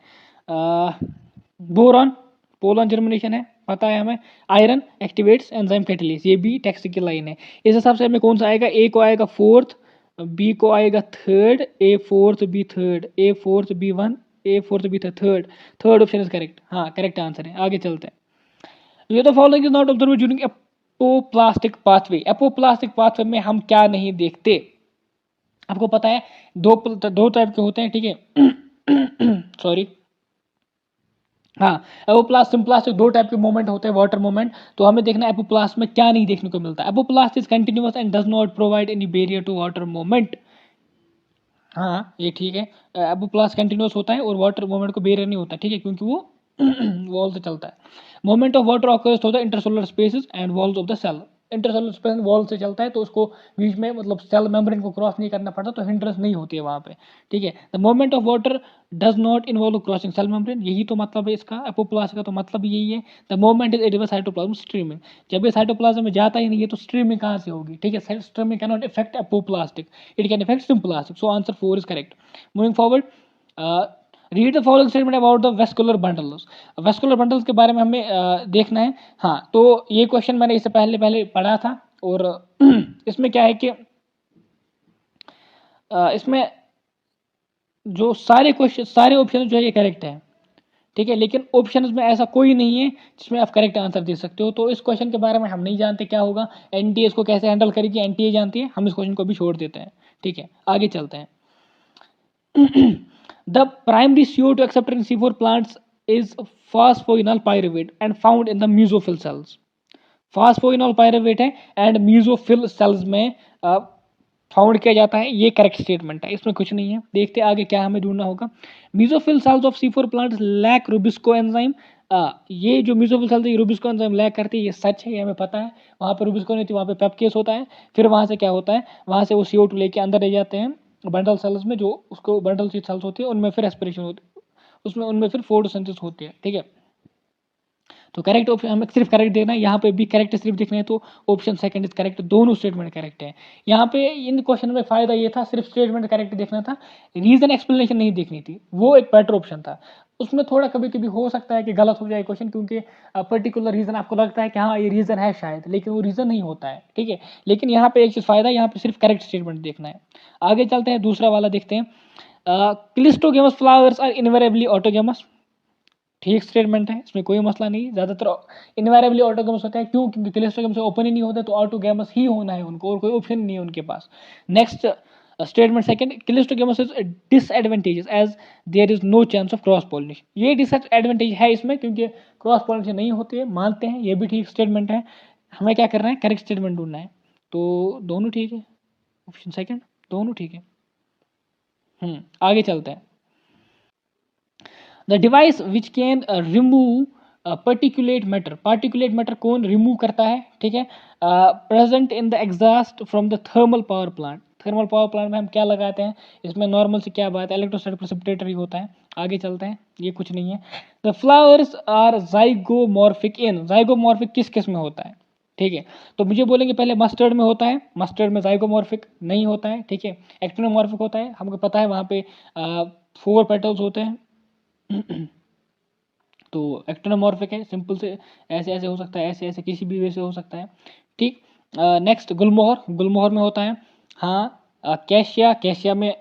बोरॉन पोलन जर्मिनेशन है, पता है हमें। आयरन एक्टिवेट्स एंजाइम कैटलिस, ये भी टेक्स्ट की लाइन है। इस हिसाब से हमें कौन सा आएगा? ए को आएगा 4th, बी को आएगा 3rd, A 4th, B 3rd, A 4th, B 1, A 4th, B 3rd। Third option is correct, हाँ करेक्ट आंसर है। आगे चलते हैं। ये तो following is not observe during apoplastic pathway. Apoplastic pathway में हम क्या नहीं देखते? आपको पता है दो टाइप के होते हैं, ठीक है सॉरी, हाँ एपोप्लास्ट सिम्प्लास्टिक दो टाइप के मूवमेंट होते हैं, वाटर मूवमेंट। तो हमें देखना है एपोप्लास्ट में क्या नहीं देखने को मिलता है। Apoplast is continuous and does not provide any barrier to water movement, हाँ ये ठीक है। एपोप्लास्ट कंटिन्यूअस होता है और वाटर मूवमेंट को बैरियर नहीं होता, ठीक है, क्योंकि वो वॉल से चलता है। मूवमेंट ऑफ वाटर ऑकर्स होता है intercellular spaces and walls of the cell. Intercellular space wall से चलता है, तो उसको बीच में मतलब सेल मेम्ब्रेन को क्रॉस नहीं करना पड़ता, तो हिंड्रेंस नहीं होती है वहाँ पे, ठीक है। The movement of water does not involve crossing cell membrane, यही तो मतलब है इसका एपोप्लास्ट का, तो मतलब यही है। The movement is edible cytoplasm streaming, जब ये साइटोप्लाज्म में जाता ही नहीं है तो स्ट्रीमिंग कहाँ से होगी, ठीक है। Streaming can not effect apoplastic, it can effect symplastic, so answer 4 is correct. Moving forward, read the following statement about the vascular bundles. Vascular bundles के बारे में हमें देखना है। हाँ, तो ये क्वेश्चन मैंने इससे पहले पढ़ा था, और इसमें क्या है कि इसमें जो सारे ऑप्शन जो है ये करेक्ट है, ठीक है, लेकिन ऑप्शंस में ऐसा कोई नहीं है जिसमें आप करेक्ट आंसर दे सकते हो। तो इस क्वेश्चन के बारे में हम नहीं जानते क्या होगा, एनटीए इसको कैसे हैंडल करेगी, एनटीए जानती है, हम इस क्वेश्चन को भी छोड़ देते हैं, ठीक है। आगे चलते हैं। The primary CO2 acceptor in C4 plants is phosphoenol pyruvate and found in the mesophyll cells. Phosphoenol pyruvate है and mesophyll cells में फाउंड किया जाता है, ये करेक्ट स्टेटमेंट है, इसमें कुछ नहीं है। देखते आगे क्या हमें ढूंढना होगा। mesophyll cells of C4 plants lack rubisco enzyme, ये जो mesophyll cells है ये रुबिस्को एंजाइम लैक करती है, ये सच है, ये हमें पता है। वहाँ पे रुबिस्को नहीं होती, वहाँ पे पेप्केस होता है। फिर वहाँ से क्या होता है, वहाँ से वो CO2 लेके अंदर ले जाते हैं बंडल सेल्स में, जो उसको बंडल सेल्स होती है, उनमें फिर रेस्पिरेशन होती है, उनमें फिर फोटोसिंथेसिस होती है, ठीक है। तो करेक्ट ऑप्शन हमें सिर्फ करेक्ट देखना है, यहाँ पे भी करेक्ट सिर्फ देखना है, तो ऑप्शन सेकंड इज करेक्ट, दोनों स्टेटमेंट करेक्ट है। यहाँ पे इन क्वेश्चन में फायदा ये था, सिर्फ स्टेटमेंट करेक्ट देखना था, रीजन एक्सप्लेनेशन नहीं देखनी थी, वो एक बेटर ऑप्शन था। उसमें थोड़ा कभी कभी हो सकता है कि गलत हो जाए क्वेश्चन, क्योंकि पर्टिकुलर रीजन आपको लगता है कि हाँ ये रीजन है शायद, लेकिन वो रीजन नहीं होता है, ठीक है। लेकिन यहाँ पे एक चीज फायदा है, यहाँ पे सिर्फ करेक्ट स्टेटमेंट देखना है। आगे चलते हैं, दूसरा वाला देखते हैं। क्लिस्टोगेमस फ्लावर्स आर इनवेरेबली ऑटोगेमस, ठीक स्टेटमेंट है, इसमें कोई मसला नहीं। ज़्यादातर इनवायरेबली ऑटोगेमस होता है, क्यों? क्योंकि क्लिस्टोगेमस से ओपन ही नहीं होता, तो ऑटोगेमस ही होना है उनको, और कोई ऑप्शन नहीं है उनके पास। Next statement second, cleistogamous is disadvantages as there is no chance of cross pollination. ये डिसएडवांटेज है इसमें, क्योंकि क्रॉस पॉलिनेशन नहीं होती है, मानते हैं, ये भी ठीक स्टेटमेंट है। हमें क्या करना है? करेक्ट स्टेटमेंट ढूंढना है। तो दोनों ठीक है, ऑप्शन सेकंड दोनों ठीक है। आगे चलते हैं। The device which can remove particulate matter कौन रिमूव करता है? ठीक है, present in the exhaust from the thermal power plant. Thermal power plant में हम क्या लगाते हैं? इसमें नॉर्मल से क्या बात है, इलेक्ट्रोस्टैटिक प्रेसिपिटेटर ही होता है। आगे चलते हैं, ये कुछ नहीं है। द फ्लावर्स आर जाइगोमॉर्फिक किस किस में होता है? ठीक है, तो मुझे बोलेंगे पहले मस्टर्ड में होता है, मस्टर्ड में जाइगोमॉर्फिक नहीं होता है। ठीक है, एक्टिनोमॉर्फिक होता है, हमको पता है वहाँ पे 4 पेटल्स होते हैं। तो एक्टिनोमॉर्फिक है, सिंपल से ऐसे ऐसे हो सकता है, ऐसे ऐसे किसी भी वे से हो सकता है। ठीक, नेक्स्ट गुलमोहर में होता है। हाँ, कैशिया में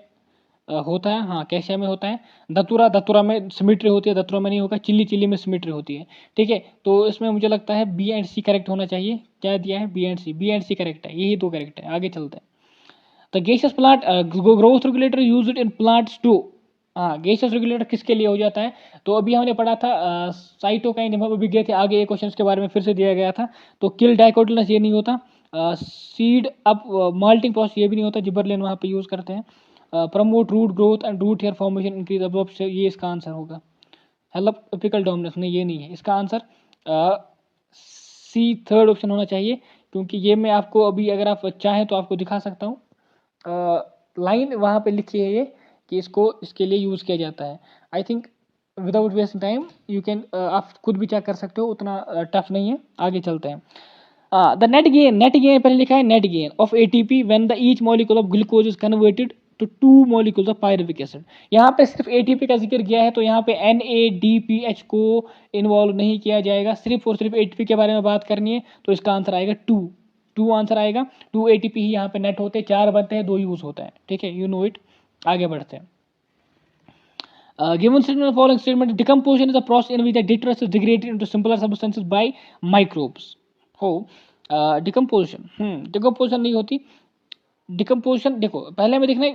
होता है। हाँ, कैशिया में होता है। दतुरा में सिमिट्री होती है, दतुरा में नहीं होगा। चिल्ली में सिमिट्री होती है। ठीक है, तो इसमें मुझे लगता है बी एंड सी करेक्ट होना चाहिए। क्या दिया है? बी एंड सी करेक्ट है, यही 2 करेक्ट है। आगे चलते हैं। The gaseous plant growth regulator used in plants to. हाँ, गेशियस रेगुलेटर किसके लिए हो जाता है? तो अभी हमने पढ़ा था साइटोकाइन, हम अभी गए थे आगे, एक क्वेश्चन के बारे में फिर से दिया गया था। तो किल डाइकोटिलस ये नहीं होता। सीड अप माल्टिंग प्रोसेस ये भी नहीं होता, जिबरलिन वहाँ पे यूज करते हैं। Promote root growth and root hair formation increase absorption, ये इसका आंसर होगा। हेल्प एपिकल डोमिनेंस नहीं, ये नहीं है इसका आंसर। सी थर्ड ऑप्शन होना चाहिए, क्योंकि ये मैं आपको अभी अगर आप चाहें तो आपको दिखा सकता हूँ। लाइन वहाँ पे लिखी है ये कि इसको इसके लिए यूज़ किया जाता है। I think without wasting time you can, आप खुद भी चेक कर सकते हो, उतना टफ नहीं है। आगे चलते हैं। द नेट गेन पहले लिखा है, net gain of ATP when the each molecule of glucose is converted to 2 molecules of pyruvic acid. यहाँ पे सिर्फ एटीपी का जिक्र किया है, तो यहाँ पे NADPH को इन्वॉल्व नहीं किया जाएगा, सिर्फ और सिर्फ एटीपी के बारे में बात करनी है। तो इसका आंसर आएगा 2 आंसर आएगा। 2 ATP ही यहाँ पे नेट होते हैं, 4 बनते हैं, 2 यूज होता है। ठीक है, यू नो इट। आगे बढ़ते हैं। Given statement, following statement, decomposition is a process in which the detritus is degraded into simpler substances by microbes. हो डिकम्पोजिशन नहीं होती। डिकम्पोजिशन देखो, पहले में देखना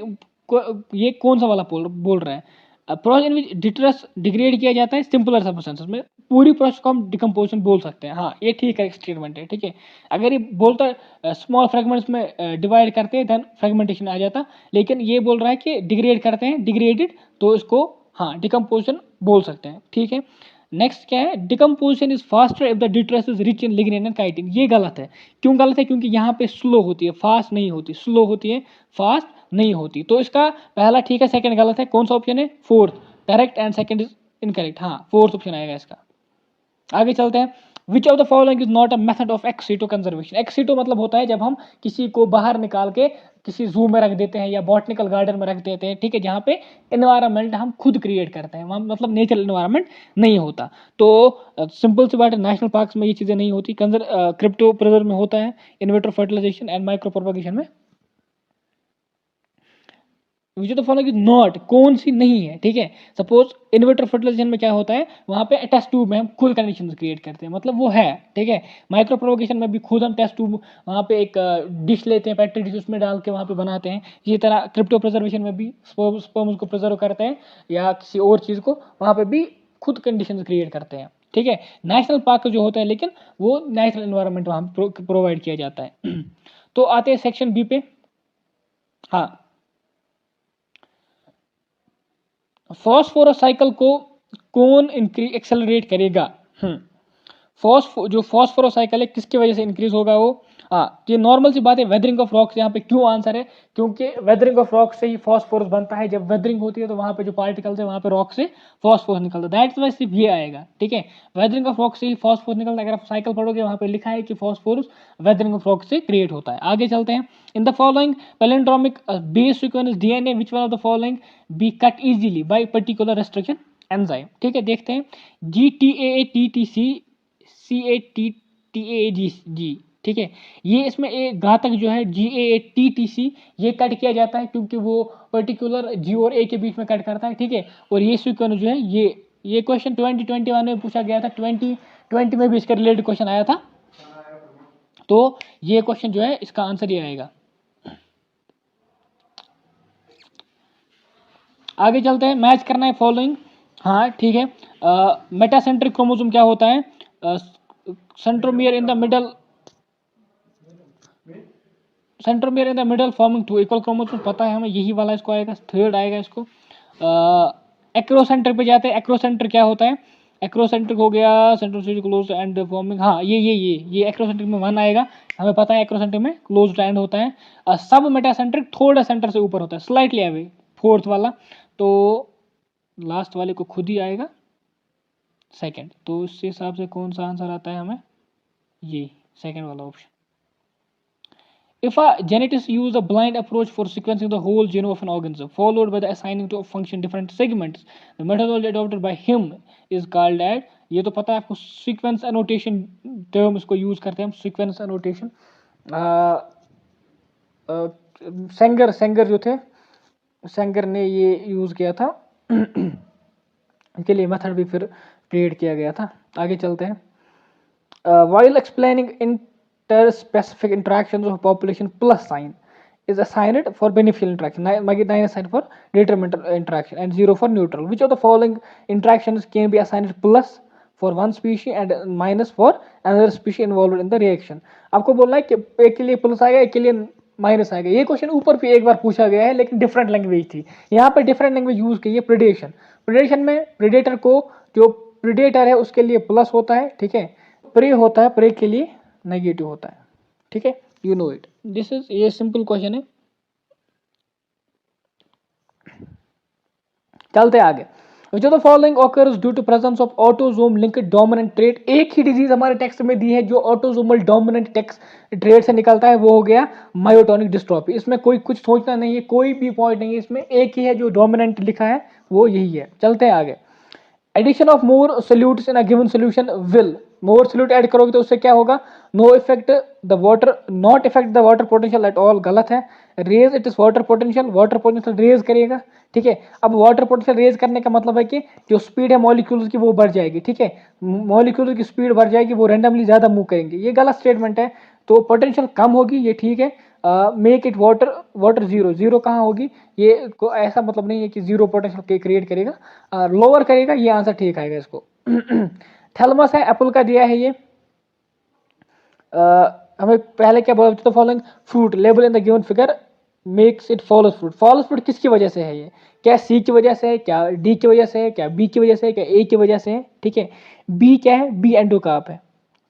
ये कौन सा वाला बोल रहा है। प्रोसेस इन विच डिटरस डिग्रेड किया जाता है सिंपलर सब्सटेंसेस में, पूरी प्रोसेस को हम डिकम्पोजिशन बोल सकते हैं। हाँ, ये ठीक है, स्टेटमेंट है। ठीक है, अगर ये बोलता स्मॉल फ्रेगमेंट्स में डिवाइड करते हैं, देन फ्रेगमेंटेशन आ जाता। लेकिन ये बोल रहा है कि डिग्रेड करते हैं, डिग्रेडेड, तो इसको हाँ डिकम्पोजिशन बोल सकते हैं। ठीक है, नेक्स्ट क्या है? Decomposition is faster if the detritus is rich in lignin and chitin. ये गलत है। क्यों गलत है? क्योंकि यहाँ पे स्लो होती है, फास्ट नहीं होती। स्लो होती है, फास्ट नहीं होती। तो इसका पहला ठीक है, सेकंड गलत है। कौन सा ऑप्शन है? Fourth correct and second is incorrect. हाँ, फोर्थ ऑप्शन आएगा इसका। आगे चलते हैं। Which of the following is not a method of ex situ conservation. Ex situ मतलब होता है जब हम किसी को बाहर निकाल के किसी जू में रख देते हैं या बॉटनिकल गार्डन में रख देते हैं। ठीक है, जहाँ पे एनवायरनमेंट हम खुद क्रिएट करते हैं, वहाँ मतलब नेचुरल एनवायरनमेंट नहीं होता। तो सिंपल सी बात है, नेशनल पार्क्स में ये चीज़ें नहीं होती। क्रिप्टो प्रिजर्व में होता है, in vitro fertilization and micro propagation में। Which of the following is not, कौन सी नहीं है? ठीक है, सपोज इन्वर्टर फर्टिलाइजेशन में क्या होता है, वहाँ पे टेस्ट ट्यूब में हम खुद कंडीशन क्रिएट करते हैं, मतलब वो है। ठीक है, माइक्रो प्रोपोगेशन में भी खुद हम टेस्ट ट्यूब वहाँ पे एक डिश लेते हैं, पेट्री डिश, उसमें डाल के वहाँ पे बनाते हैं। इसी तरह क्रिप्टो प्रिजर्वेशन में भी स्पर्म्स को प्रिजर्व करते हैं या किसी और चीज़ को, वहाँ पे भी खुद कंडीशन क्रिएट करते हैं। ठीक है, नेशनल पार्क जो होता है, लेकिन वो नेचुरल एनवायरनमेंट वहाँ प्रोवाइड किया जाता है। तो आते हैं सेक्शन बी पे। हाँ, फॉस्फोरोसाइकिल को कौन एक्सेलरेट करेगा? जो फॉस्फोरोसाइकिल है किसकी वजह से इंक्रीज होगा वो? ये नॉर्मल सी बात है, वेदरिंग ऑफ रॉक्स। यहाँ पे क्यों आंसर है? क्योंकि वेदरिंग ऑफ रॉक से ही फॉस्फोरस बनता है। जब वेदरिंग होती है तो वहाँ पे जो पार्टिकल्स है, वहाँ पे रॉक से फॉस्फोरस निकलता है। दैट्स वाई सिर्फ ये आएगा। ठीक है, वेदरिंग ऑफ रॉक से ही फॉस्फोरस निकलता है। अगर आप साइकिल पढ़ोगे, वहाँ पे लिखा है कि फॉस्फोरस वेदरिंग ऑफ रॉक से क्रिएट होता है। आगे चलते हैं। In the following palindromic base sequence DNA, which one of the following be cut easily by particular restriction enzyme? ठीक है, देखते हैं। GTAA TTC CATTAG। ठीक है, ये इसमें एक घातक जो है GAATTC, ये कट किया जाता है क्योंकि वो पर्टिकुलर G और A के बीच में कट करता है। ठीक है, और ये सीक्वेंस जो है, ये क्वेश्चन 2021 में पूछा गया था, 2020 में भी इसका रिलेटेड क्वेश्चन आया था। तो ये क्वेश्चन जो है इसका आंसर ये आएगा। आगे चलते हैं, मैच करना है फॉलोइंग। हाँ ठीक है। मेटासेंट्रिक क्रोमोसोम क्या होता है? Centromere in the middle, centromere in the middle forming two equal chromosome, पता है हमें, यही वाला इसको आएगा, थर्ड आएगा इसको। एक्रोसेंट्रिक पे जाते हैं। एक्रोसेंट्रिक क्या होता है? एक्रोसेंट्रिक हो गया सेंट्रोमियर क्लोज एंड फॉर्मिंग, हाँ ये एक्रोसेंट्रिक में 1 आएगा, हमें पता है एक्रोसेंट्रिक में क्लोज एंड होता है। सब मेटासेंट्रिक थोड़ा सेंटर से ऊपर होता है, स्लाइटली अवे, फोर्थ वाला, तो लास्ट वाले को खुद ही आएगा सेकंड। तो इस हिसाब से कौन सा आंसर आता है हमें? ये सेकंड वाला option. If a geneticist use a blind approach for sequencing the whole genome of an organism, followed by the assigning to a function different segments, the methodology adopted by him is called as, ये तो पता है आपको, sequence annotation term इसको use करते हैं हम, sequence annotation. Sengar जो थे, सेंगर ने ये यूज किया था इनके लिए मेथड भी फिर क्रिएट किया गया था। आगे चलते हैं। While explaining interspecific interactions of population, plus sign is assigned for beneficial interaction, 9 assigned for detrimental interaction, and 0 for neutral. Which of the following interactions can be assigned plus for one species and minus for another species involved in the reaction? आपको बोलना है कि एक के लिए plus आएगा, एक के लिए माइनस आएगा। ये क्वेश्चन ऊपर भी एक बार पूछा गया है, लेकिन डिफरेंट लैंग्वेज थी। यहाँ पर डिफरेंट लैंग्वेज यूज की है। प्रिडेशन, प्रिडेशन में प्रिडेटर को, जो प्रिडेटर है उसके लिए प्लस होता है, ठीक है, प्रे होता है, प्रे के लिए नेगेटिव होता है, ठीक है, you know it. This is, ये सिंपल क्वेश्चन है। चलते आगे। Which of the following occurs due to presence of autosome linked dominant trait? एक ही डिजीज हमारे टेक्स्ट में दी है जो ऑटोजोमल डोमिनेंट ट्रेट से निकलता है, वो हो गया मायोटोनिक डिस्ट्रॉफी। इसमें कोई कुछ सोचना नहीं है, कोई भी पॉइंट नहीं है इसमें, एक ही है जो डोमिनेंट लिखा है वो यही है। चलते हैं आगे। Addition of more solutes in a given solution will, more solute add करोगे तो उससे क्या होगा? No effect the water, not effect the water potential at all, गलत है। Raise it is water potential, water potential raise करेगा, ठीक है। अब वाटर पोटेंशियल रेज करने का मतलब है कि जो स्पीड है मॉलिक्यूल्स की वो बढ़ जाएगी, ठीक है, मॉलिक्यूल्स की स्पीड बढ़ जाएगी, वो रैंडमली ज्यादा मूव करेंगे, ये गलत स्टेटमेंट है। तो पोटेंशियल कम होगी, ये ठीक है। Make it water, water zero, zero कहाँ होगी? ये को ऐसा मतलब नहीं है कि जीरो पोटेंशियल क्रिएट करेगा, लोअर करेगा, ये आंसर ठीक आएगा इसको। थैलमस है, एप्पल का दिया है ये। हमें पहले क्या बोला था? Following fruit label in the given figure makes it follows fruit. Follows fruit किसकी वजह से है? ये क्या सी की वजह से है, क्या डी की वजह से है, क्या बी की वजह से है, क्या ए की वजह से है, ठीक है। बी क्या है? बी एंडोकार्प है,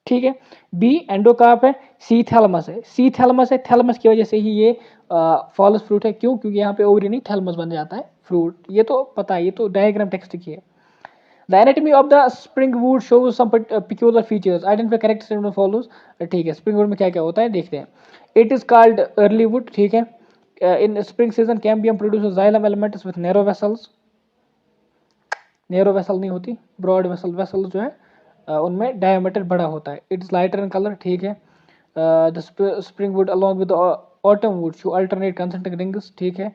ठीक है, बी एंडोकार्प है। सी थैलमस है, सी थैलमस है, थैलमस की वजह से ही ये फॉलोस फ्रूट है। क्यों? क्योंकि यहाँ पे ओवरी नहीं, थैलमस बन जाता है फ्रूट, ये तो पता है, ये तो डायग्राम टेक्स्ट की है। The anatomy of the springwood shows some peculiar features. Identify correct statement follows. ठीक है, springwood में क्या क्या होता है देखते हैं। It is called early wood, ठीक है। In spring season, cambium produces xylem elements with narrow vessels. Narrow vessel नहीं होती, broad vessel, vessel जो है उनमें diameter बड़ा होता है। It is lighter in color, ठीक है। The springwood along with the autumn wood show alternate concentric rings, ठीक है।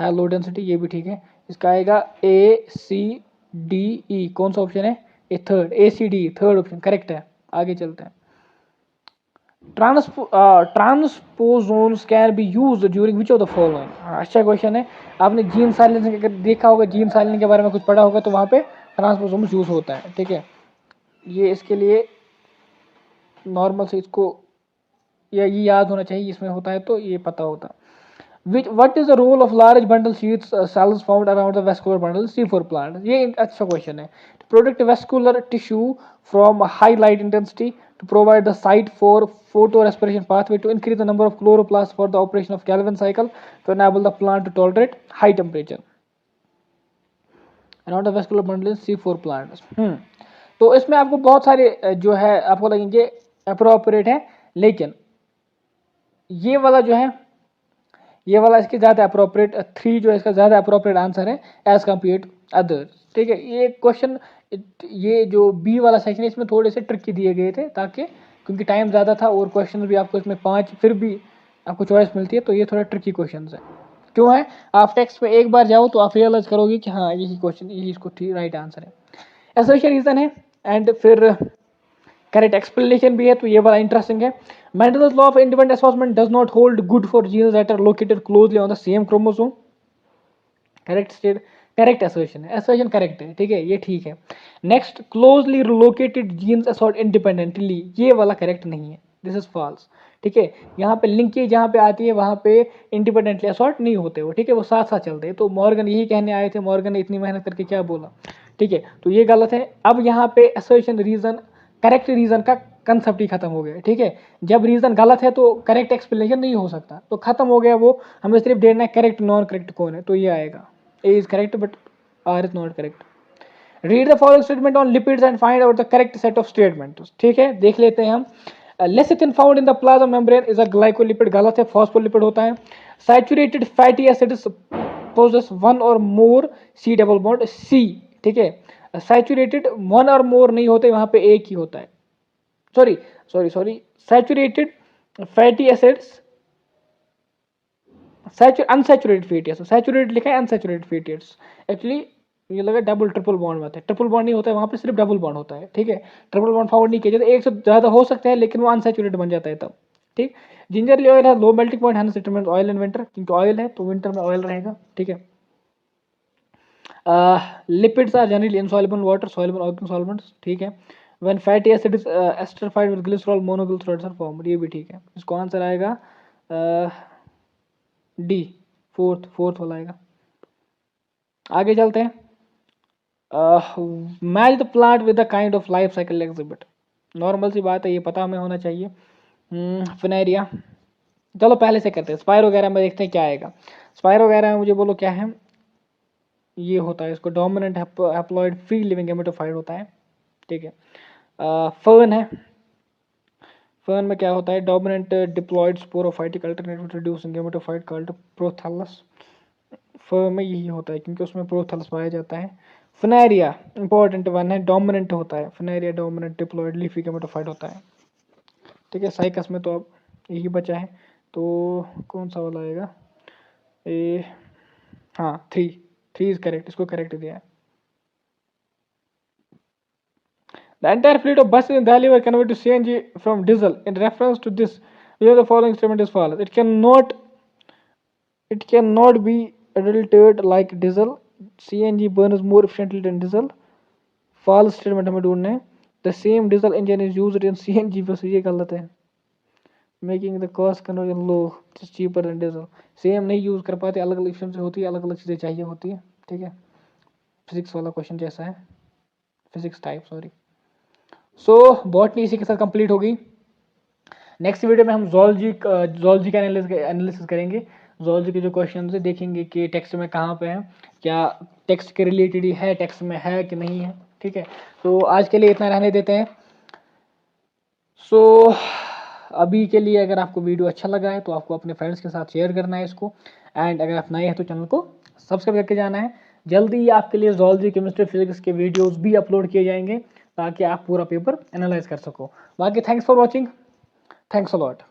है लो डेंसिटी, ये भी ठीक है। इसका आएगा ए सी डी ई, कौन सा ऑप्शन है? A third, A C D third option correct है। आगे चलते हैं। Transposons can be used during which of the following? अच्छा क्वेश्चन है। आपने जीन साइलेंसिंग अगर देखा होगा, जीन साइलेंसिंग के बारे में कुछ पढ़ा होगा, तो वहाँ पे ट्रांसपोजोन्स यूज होता है, ठीक है। ये इसके लिए नॉर्मल से इसको ये याद होना चाहिए, इसमें होता है तो ये पता होता। What is the role of large bundle sheath cells found around the vascular bundle C4 plant? ये एक अच्छा क्वेश्चन है। To protect vascular tissue from high light intensity, to provide the site for photorespiration pathway, to increase the number of chloroplasts for the operation of Calvin cycle, to enable the plant to tolerate high temperature. Around the vascular bundle is C4 plants. तो इसमें आपको बहुत सारे जो है आपको लगेंगे appropriate है, लेकिन ये वाला जो है, ये वाला इसके ज़्यादा अप्रोप्रिएट, 3 जो है इसका ज़्यादा अप्रोप्रिएट आंसर है एज कम्पेयर टू अदर्स, ठीक है। ये क्वेश्चन, ये जो बी वाला सेक्शन है इसमें थोड़े से ट्रिकी दिए गए थे, ताकि क्योंकि टाइम ज़्यादा था और क्वेश्चन भी आपको इसमें 5 फिर भी आपको चॉइस मिलती है, तो ये थोड़ा ट्रिकी क्वेश्चन है। क्यों है? आप टेक्स्ट में एक बार जाओ तो आप रियलाइज करोगे कि हाँ यही क्वेश्चन, यही इसको ठीक राइट आंसर है। एसोसिएशन रीजन है एंड फिर करेक्ट एक्सप्लेनेशन भी है, तो ये बड़ा इंटरेस्टिंग है। Mendel's law of independent assortment does not hold good for genes that are located closely on the same chromosome. Correct state, correct association है, एसोसिएशन करेक्ट है, ठीक है, ये ठीक है। Next, closely located genes assort independently, ये वाला correct नहीं है, दिस इज फॉल्स, ठीक है। यहाँ पे लिंकेज जहाँ पे आती है वहाँ पे इंडिपेंडेंटली असॉर्ट नहीं होते वो, ठीक है, वो साथ साथ चलते हैं। तो मॉर्गन यही कहने आए थे, मॉर्गन ने इतनी मेहनत करके क्या बोला, ठीक है, तो ये गलत है। अब यहाँ पे एसोसिएशन रीजन, करेक्ट रीजन का कंसेप्ट ही खत्म हो गया, ठीक है। जब रीजन गलत है तो करेक्ट एक्सप्लेनेशन नहीं हो सकता, तो खत्म हो गया वो, हमें सिर्फ देखना है करेक्ट नॉन करेक्ट कौन है, तो ये आएगा A is correct but R is not correct. Read the following statement on lipids and find out the correct set of statements. ठीक है, देख लेते हैं हम। Lecithin found in the plasma membrane is a glycolipid, गलत है, phospholipid होता है। Saturated fatty acids possess one or more C double bond C, ठीक है। Saturated one or more नहीं होते, वहां पे एक ही होता है। Sorry, saturated fatty acids, unsaturated fatty acid, saturated लिखा है, अनसैचुरेटेड फैटी एसिड्स, एक्चुअली ये लगा डबल ट्रिपल बॉन्ड में है, ट्रिपल बॉन्ड नहीं होता है वहाँ पे, सिर्फ डबल बॉन्ड होता है, ठीक है। ट्रिपल बॉन्ड फाउंड नहीं किया जाता, एक से ज़्यादा हो सकता है लेकिन वो अनसैचुरेटेड बन जाता है तब, ठीक। जिंजरली ऑयल है low melting point, 100 oil in winter, क्योंकि ऑयल है तो विंटर में ऑयल रहेगा, ठीक है। Lipids are generally insoluble water, soluble organic solvents, ठीक है। When fatty acid is esterified with glycerol monoglycerides are formed, ये भी ठीक है। इसको आंसर आएगा डी, फोर्थ वाला आएगा। आगे चलते हैं। Match the plant with the kind of life cycle exhibit, normal सी बात है, ये पता हमें होना चाहिए। फिनेरिया, चलो पहले से करते हैं। स्पाइरो वगैरह में देखते हैं क्या आएगा। स्पाइरो वगैरह में मुझे बोलो क्या है, ये होता है, इसको dominant haploid free living gametophyte होता है, ठीक है। फर्न है, फर्न में क्या होता है, dominant diploid sporophytic alternative reducing gametophyte called prothallus, fern में यही होता है क्योंकि उसमें प्रोथैलस पाया जाता है। फनेरिया इंपॉर्टेंट वन है, डोमिनेंट होता है, फनेरिया डोमिनेंट डिप्लॉइड लीफी गेमेटोफाइट होता है, ठीक है। साइकस में तो अब यही बचा है, तो कौन सा वाला आएगा, ए हाँ, थ्री इज करेक्ट, इसको करेक्ट दिया है। The entire fleet of buses in Delhi were converted to CNG from diesel. In reference to this, the following statement is false. It cannot be adulterated like diesel. CNG burns more efficiently than diesel. False statement हमें ढूंढना है। The same diesel engine is used in CNG बस, ये गलत है। Making the cost conversion low, just cheaper than diesel. Same नहीं use कर पाते, अलग अलग से होती है, अलग अलग चीज़ें चाहिए होती है, ठीक है। फिजिक्स वाला क्वेश्चन जैसा है, फिजिक्स टाइप, सॉरी। सो बॉटनी इसी के साथ कंप्लीट होगी। नेक्स्ट वीडियो में हम जोलॉजी का एनालिसिस करेंगे। जोलॉजी के जो क्वेश्चन है देखेंगे कि टेक्स्ट में कहाँ पे है, क्या टेक्स्ट के रिलेटेड ही है, टेक्स्ट में है कि नहीं है, ठीक है। तो आज के लिए इतना रहने देते हैं। सो अभी के लिए अगर आपको वीडियो अच्छा लगा है तो आपको अपने फ्रेंड्स के साथ शेयर करना है इसको, एंड अगर आप नए हैं तो चैनल को सब्सक्राइब करके जाना है। जल्दी ही आपके लिए जोलॉजी, केमिस्ट्री, फिजिक्स के वीडियोस भी अपलोड किए जाएंगे ताकि आप पूरा पेपर एनालाइज कर सको। बाकी thanks for watching, thanks a lot.